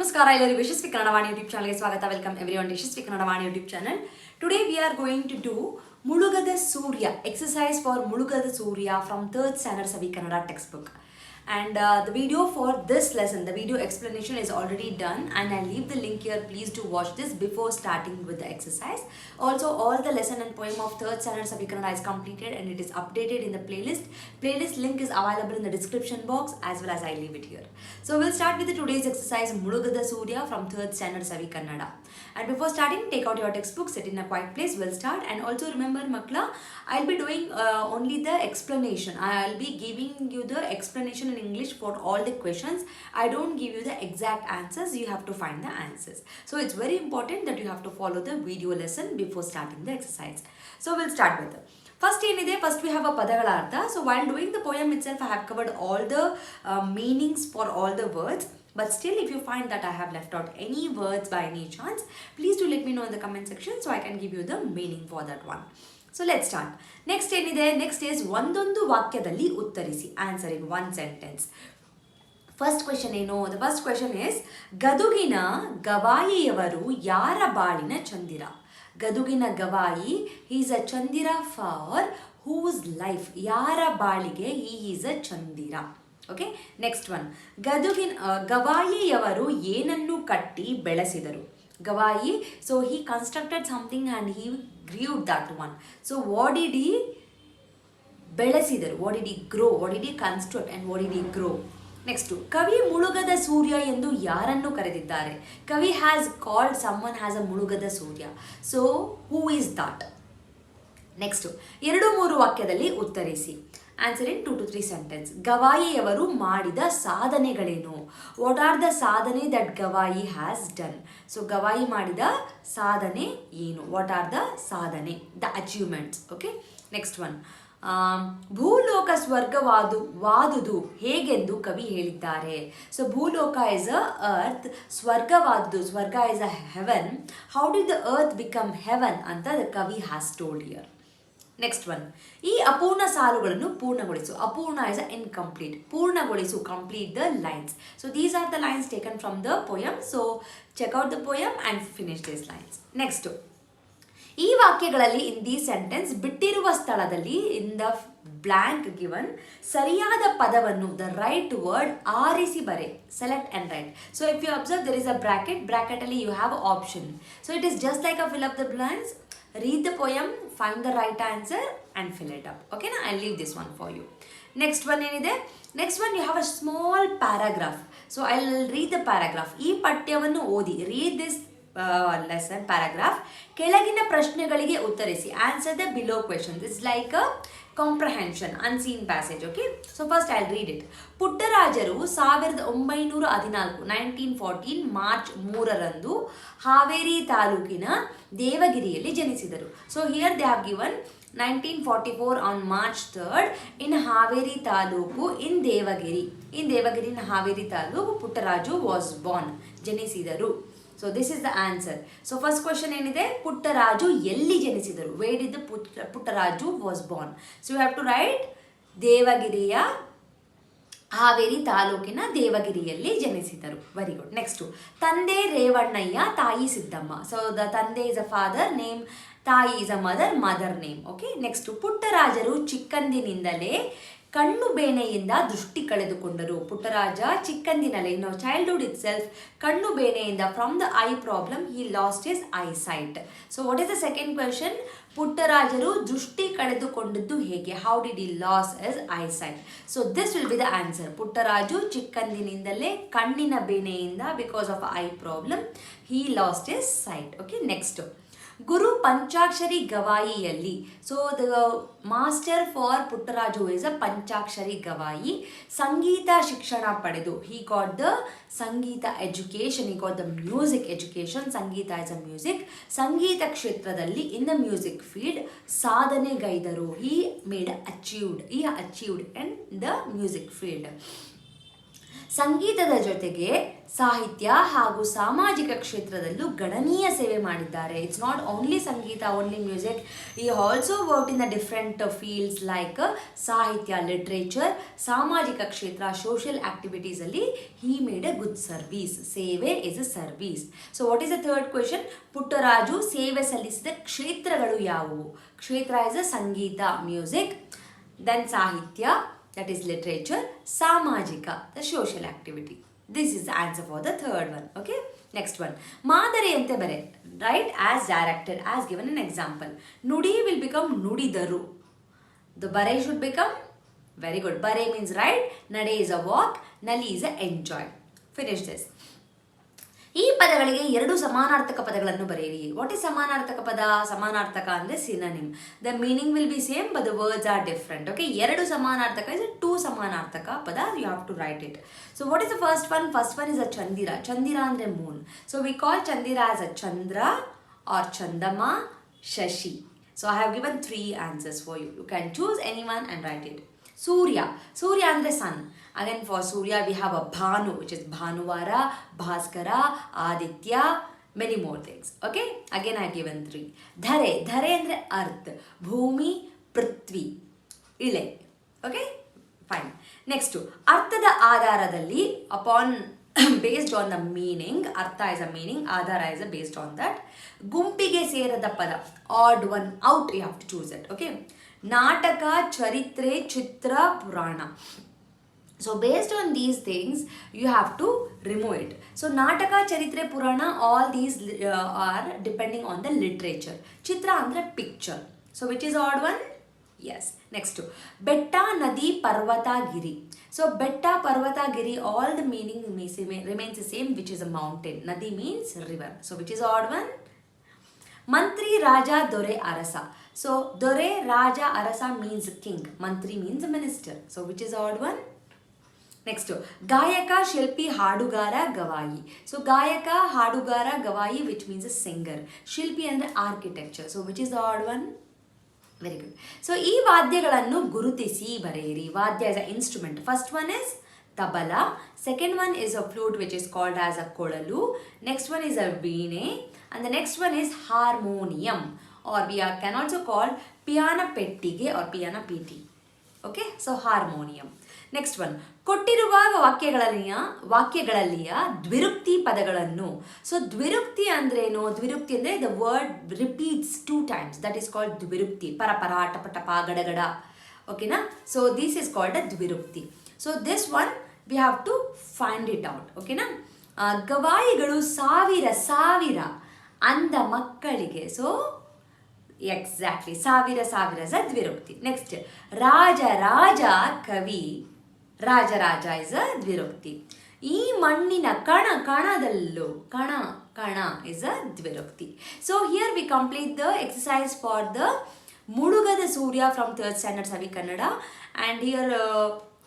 Namaskara, ಎಲ್ಲರಿಗೂ ಯಶಸ್ವಿ Kannada Vani YouTube ಚಾನಲ್ಗೆ ಸ್ವಾಗತ. Welcome everyone Yashasvi Kannada Vani YouTube channel. Today we are going to do mulugadha surya, exercise for mulugadha surya from 3rd standard Savi Kannada textbook. And the video for this lesson, the video explanation is already done and I'll leave the link here. Please do watch this before starting with the exercise. Also, all the lesson and poem of 3rd standard Savi Kannada is completed and it is updated in the playlist. Playlist link is available in the description box as well as I leave it here. So we'll start with the today's exercise, mulugadha surya from 3rd standard Savi Kannada. And before starting, take out your textbook, sit in a quiet place, we'll start. And also remember Makla, I'll be doing only the explanation. I'll be giving you the explanation in English for all the questions. I don't give you the exact answers, you have to find the answers. So it's very important that you have to follow the video lesson before starting the exercise. So we'll start with it. First we have a padagala artha. So while doing the poem itself, I have covered all the meanings for all the words. But still, if you find that I have left out any words by any chance, please do let me know in the comment section so I can give you the meaning for that one. So let's start. Next is ಒಂದೊಂದು ವಾಕ್ಯದಲ್ಲಿ ಉತ್ತರಿಸಿ. Answer in one sentence. First question the first question is ಗದುಗಿನ ಗವಾಯಿಯವರು ಯಾರ ಬಾಳಿನ ಚಂದಿರ. ಗದುಗಿನ Gavai, he is a ಚಂದಿರ for whose life, ಯಾರ ಬಾಳಿಗೆ he is a ಚಂದಿರ. ಓಕೆ, ನೆಕ್ಸ್ಟ್ ಒನ್, ಗವಾಯಿಯವರು ಏನನ್ನು ಕಟ್ಟಿ ಬೆಳೆಸಿದರು. Gavai, so he constructed something and he grew that one. So what did he ಬೆಳೆಸಿದರು, what did he grow, what did he construct and what did he grow. Next, ಕವಿ ಮುಳುಗದ ಸೂರ್ಯ ಎಂದು ಯಾರನ್ನು ಕರೆದಿದ್ದಾರೆ. ಕವಿ has called someone as a ಮುಳುಗದ ಸೂರ್ಯ. So who is that. Next, 2-3 ವಾಕ್ಯದಲ್ಲಿ ಉತ್ತರಿಸಿ. Answer in 2 to 3 sentence. ಗವಾಯಿಯವರು ಮಾಡಿದ ಸಾಧನೆಗಳೇನು. ವಾಟ್ ಆರ್ ದ ಸಾಧನೆ that Gavai has done. So Gavai ಮಾಡಿದ ಸಾಧನೆ ಏನು, ವಾಟ್ ಆರ್ ದ ಸಾಧನೆ, the achievements. Okay, next one, ಭೂಲೋಕ ಸ್ವರ್ಗವಾದುದು ಹೇಗೆಂದು ಕವಿ ಹೇಳಿದ್ದಾರೆ. ಸೊ ಭೂಲೋಕ ಇಸ್ ಅ ಅರ್ತ್, ಸ್ವರ್ಗವಾದುದು, ಸ್ವರ್ಗ is a heaven. How did the earth become heaven ಅಂತ ದ ಕವಿ has told here. Next one, ಈ ಅಪೂರ್ಣ ಸಾಲುಗಳನ್ನು ಪೂರ್ಣಗೊಳಿಸು. ಅಪೂರ್ಣ ಇಸ್ ಅ ಇನ್ಕಂಪ್ಲೀಟ್, ಪೂರ್ಣಗೊಳಿಸು, complete the lines. So these are the lines taken from the poem. So check out the poem and finish these lines. Next, ಈ ವಾಕ್ಯಗಳಲ್ಲಿ in the sentence ಬಿಟ್ಟಿರುವ ಸ್ಥಳದಲ್ಲಿ ಇನ್ ದ ಬ್ಲ್ಯಾಂಕ್ ಗಿವನ್ ಸರಿಯಾದ ಪದವನ್ನು, the right word ಆರಿಸಿ ಬರೆ. Select and write. So if you observe there is a ಬ್ರಾಕೆಟಲ್ಲಿ you have option. So it is just like a fill up the blanks. Read the poem, find the right answer and fill it up. Okay, now I'll leave this one for you. Next one ಏನಿದೆ, next one you have a small paragraph. So I'll read the paragraph. ಈ ಪಠ್ಯವನ್ನು ಓದಿ. Read this lesson paragraph. ಕೆಳಗಿನ ಪ್ರಶ್ನೆಗಳಿಗೆ ಉತ್ತರಿಸಿ. Answer the below questions. It's like a comprehension, unseen passage. Okay, so first I'll read it. ಪುಟ್ಟರಾಜರು 1914 1914 March 3ರಂದು ಹಾವೇರಿ ತಾಲೂಕಿನ ದೇವಗಿರಿಯಲ್ಲಿ ಜನಿಸಿದರು. So here they have given 1944 on March 3rd in Haveri taluk in Devagiri. In Devagiri in Haveri taluk Puttaraju was born, ಜನಿಸಿದರು. So this is the answer. So first question ಏನಿದೆ, ಪುಟ್ಟರಾಜು ಎಲ್ಲಿ ಜನಿಸಿದರು. Where did the Puttaraju was born. So you have to write ದೇವಗಿರಿಯ, ಹಾವೇರಿ ತಾಲೂಕಿನ ದೇವಗಿರಿಯಲ್ಲಿ ಜನಿಸಿದರು. Very good. Next, ತಂದೆ ರೇವಣ್ಣಯ್ಯ, ತಾಯಿ ಸಿದ್ದಮ್ಮ. ಸೊ ದ ತಂದೆ ಇಸ್ ಅ ಫಾದರ್ ನೇಮ್, ತಾಯಿ is a mother name. Okay, next, ಪುಟ್ಟರಾಜರು ಚಿಕ್ಕಂದಿನಿಂದಲೇ ಕಣ್ಣು ಬೇನೆಯಿಂದ ದೃಷ್ಟಿ ಕಳೆದುಕೊಂಡರು. ಪುಟ್ಟರಾಜ ಚಿಕ್ಕಂದಿನಲ್ಲೇ, ಇನ್ ಚೈಲ್ಡ್ಹುಡ್ ಇಟ್ ಸೆಲ್ಫ್, ಕಣ್ಣು ಬೇನೆಯಿಂದ, from the eye problem he lost his eye sight. So what is the second question, ಪುಟ್ಟರಾಜರು ದೃಷ್ಟಿ ಕಳೆದುಕೊಂಡದ್ದು ಹೇಗೆ. How did he lose his eye sight. So this will be the answer. Puttaraju ಚಿಕ್ಕಂದಿನಿಂದಲೇ ಕಣ್ಣಿನ ಬೇನೆಯಿಂದ, because of eye problem he lost his sight. Okay, next, Guru Panchakshari ಗವಾಯಿಯಲ್ಲಿ. So the master for Puttaraju is a Panchakshari Gavai. ಸಂಗೀತ ಶಿಕ್ಷಣ ಪಡೆದು, ಹಿ ಗಾಟ್ ದ ಸಂಗೀತ education, he got the music education. ಸಂಗೀತ is a music. ಸಂಗೀತ ಕ್ಷೇತ್ರದಲ್ಲಿ ಇನ್ ದ ಮ್ಯೂಸಿಕ್ ಫೀಲ್ಡ್ ಸಾಧನೆಗೈದರು. He achieved in the music field. ಸಂಗೀತದ ಜೊತೆಗೆ ಸಾಹಿತ್ಯ ಹಾಗೂ ಸಾಮಾಜಿಕ ಕ್ಷೇತ್ರದಲ್ಲೂ ಗಣನೀಯ ಸೇವೆ ಮಾಡಿದ್ದಾರೆ. ಇಟ್ಸ್ ನಾಟ್ ಓನ್ಲಿ ಸಂಗೀತ, only music. He also work in the different fields like ಸಾಹಿತ್ಯ, ಲಿಟ್ರೇಚರ್, ಸಾಮಾಜಿಕ ಕ್ಷೇತ್ರ, ಸೋಷಿಯಲ್ ಆಕ್ಟಿವಿಟೀಸ್ ಅಲ್ಲಿ he made a good service. ಸೇವೆ is a service. So what is the third question? Puttaraju ಸೇವೆ ಸಲ್ಲಿಸಿದ ಕ್ಷೇತ್ರಗಳು ಯಾವುವು? ಕ್ಷೇತ್ರ ಇಸ್ ಅ ಸಂಗೀತ, ಮ್ಯೂಸಿಕ್, ದೆನ್ ಸಾಹಿತ್ಯ, that is literature, samajika, the social activity. This is the answer for the third one. Okay, next one, ಮಾದರಿಯಂತೆ ಬರೆ, right? As directed, as given an example. Nudi will become nudidaru. The bare should become, very good, bare means right, nade is a walk, nali is a enjoy. Finish this. ಈ ಪದಗಳಿಗೆ ಎರಡು ಸಮಾನಾರ್ಥಕ ಪದಗಳನ್ನು ಬರೆಯಿರಿ. What is ಸಮಾನಾರ್ಥಕ ಪದ? ಸಮಾನಾರ್ಥಕ ಅಂದರೆ synonym. The meaning will be same but the words are different. Okay, ಎರಡು ಸಮಾನಾರ್ಥಕ ಇಸ್ ಟೂ ಸಮಾನಾರ್ಥಕ ಪದ. You have to write it. So what is the first one? First one is a ಚಂದಿರ. ಚಂದಿರ ಅಂದರೆ ಮೂನ್. ಸೊ ವಿ ಕಾಲ್ ಚಂದಿರ as a ಚಂದ್ರ or ಚಂದಮ, ಶಶಿ. So I have given 3 answers for you. You can choose any one and write it. ಸೂರ್ಯ. ಸೂರ್ಯ ಅಂದರೆ ಸನ್. Again for Surya we have a Bhanu, which is Bhanuvara, Bhaskara, Aditya, many more things. Okay, again I have given 3. Dhare. Dhare andre earth, Bhumi, Prithvi, Ile. Okay, fine. Next, ಅರ್ಥದ ಆಧಾರದಲ್ಲಿ upon based on the meaning, artha is a meaning, adhara is a based on that. ಗುಂಪಿಗೆ ಸೇರದ ಪದ, odd one out, you have to choose it. Okay, ನಾಟಕ, ಚರಿತ್ರೆ, ಚಿತ್ರ, ಪುರಾಣ. So based on these things, you have to remove it. So Nataka, Charitre, Purana, all these are depending on the literature. Chitra andre picture. So which is odd one? Yes. Next, Betta, Nadi, Parvata, Giri. So Betta, Parvata, Giri, all the meaning remains the same, which is a mountain. Nadi means river. So which is odd one? Mantri, Raja, Dore, Arasa. So Dore, Raja, Arasa means king. Mantri means a minister. So which is odd one? Next ಗಾಯಕ, ಶಿಲ್ಪಿ, ಹಾಡುಗಾರ, ಗವಾಯಿ. So ಗಾಯಕ, ಹಾಡುಗಾರ, ಗವಾಯಿ which means a singer. ಶಿಲ್ಪಿ ಅಂದರೆ architecture. So which is the odd one? Very good. So ಈ ವಾದ್ಯಗಳನ್ನು ಗುರುತಿಸಿ ಬರೆಯಿರಿ. ವಾದ್ಯ is a instrument. First one is tabala, second one is a flute which is called as a kodalu, next one is a veene, and the next one is harmonium, or we can also call piana pettige or piana piti. Okay, so harmonium. Next one, ಕೊಟ್ಟಿರುವ ವಾಕ್ಯಗಳಲ್ಲಿಯ ದ್ವಿರುಕ್ತಿ ಪದಗಳನ್ನು. So ದ್ವಿರುಕ್ತಿ ಅಂದ್ರೇನು? ದ್ವಿರುಕ್ತಿ ಅಂದರೆ the word repeats 2 times, that is called ದ್ವಿರುಕ್ತಿ. ಪರಪರ, ಟಪಟಪ, ಗಡಗಡ. ಓಕೆನಾ? So this is called a ದ್ವಿರುಕ್ತಿ. So this one we have to find it out. ಓಕೆನಾ? ಗವಾಯಿಗಳು ಸಾವಿರ ಅಂದ ಮಕ್ಕಳಿಗೆ. ಸೊ ಎಕ್ಸಾಕ್ಟ್ಲಿ ಸಾವಿರ ಇಸ್ ಅ ದ್ವಿರುಕ್ತಿ. ನೆಕ್ಸ್ಟ್, ರಾಜ ಕವಿ. ರಾಜ ಇಸ್ ಅ ದ್ವಿರುಕ್ತಿ. ಈ ಮಣ್ಣಿನ ಕಣದಲ್ಲೂ ಕಣ ಇಸ್ ಅ ದ್ವಿರುಕ್ತಿ. So here V complete the exercise for the Mulugada Surya from 3rd standard Savi Kannada, and here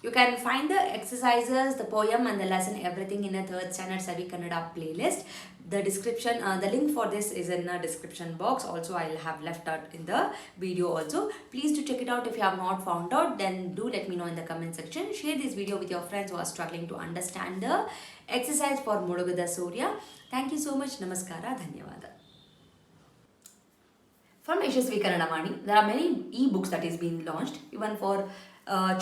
you can find the exercises, the poem and the lesson, everything in a 3rd standard Savi Kannada playlist. The description, the link for this is in the description box. Also I will have left out in the video also. Please do check it out. If you have not found out, then do let me know in the comment section. Share this video with your friends who are struggling to understand the exercise for Mulugada Surya. Thank you so much. Namaskara. Dhanyavada. From Yashaswi Vaani, there are many e-books that is being launched, even for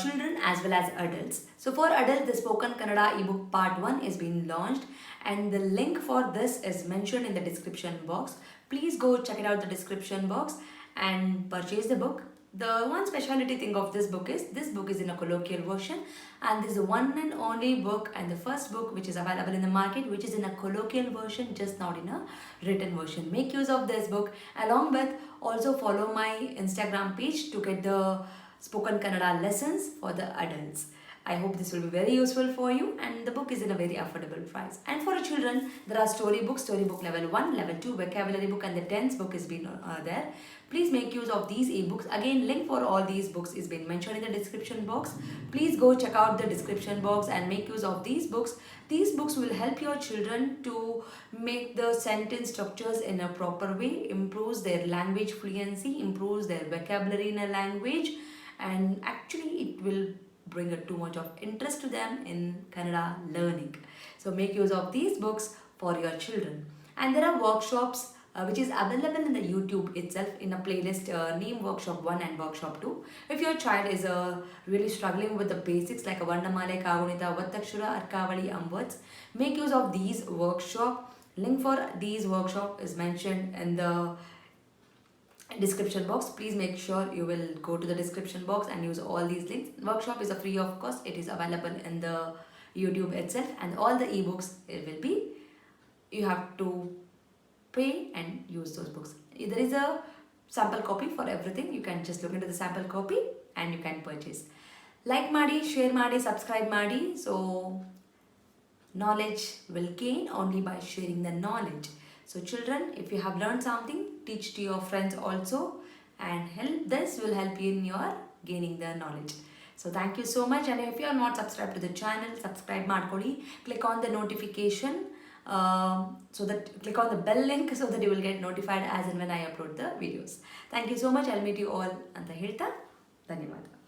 children as well as adults. So for adults, the Spoken Kannada ebook part 1 is being launched, and the link for this is mentioned in the description box. Please go check it out, the description box, and purchase the book. The one speciality thing of this book is in a colloquial version, and this is the one and only book and the first book which is available in the market which is in a colloquial version, just not in a written version. Make use of this book. Along with, also follow my Instagram page to get the Spoken Kannada lessons for the adults. I hope this will be very useful for you, and the book is in a very affordable price. And for children, there are storybook level 1, level 2, vocabulary book, and the tense book is been there. Please make use of these ebooks. Again, link for all these books is been mentioned in the description box. Please go check out the description box and make use of these books. These books will help your children to make the sentence structures in a proper way, improves their language fluency, improves their vocabulary in a language, and actually it will bring too much of interest to them in Kannada learning. So make use of these books for your children. And there are workshops which is available in the YouTube itself in a playlist named Workshop 1 and Workshop 2. If your child is really struggling with the basics like a Varnamale, Kagunita, Vattakshura, Arkavali, words, make use of these workshop. Link for these workshop is mentioned in the description box. Please make sure you will go to the description box and use all these links. Workshop is a free of cost. It is available in the YouTube itself, and all the ebooks it will be, you have to pay and use those books. There is a sample copy for everything. You can just look into the sample copy and you can purchase. Like ಮಾಡಿ, share ಮಾಡಿ, subscribe ಮಾಡಿ. So knowledge will gain only by sharing the knowledge. So children, if you have learned something, teach to your friends also, and this will help you in your gaining the knowledge. So thank you so much, and if you are not subscribed to the channel, subscribe ಮಾಡ್ಕೊಳ್ಳಿ. Click on the notification, so that click on the bell link so that you will get notified as and when I upload the videos. Thank you so much. I'll meet you all ಅಂತ ಹೇಳ್ತಾ ಧನ್ಯವಾದ.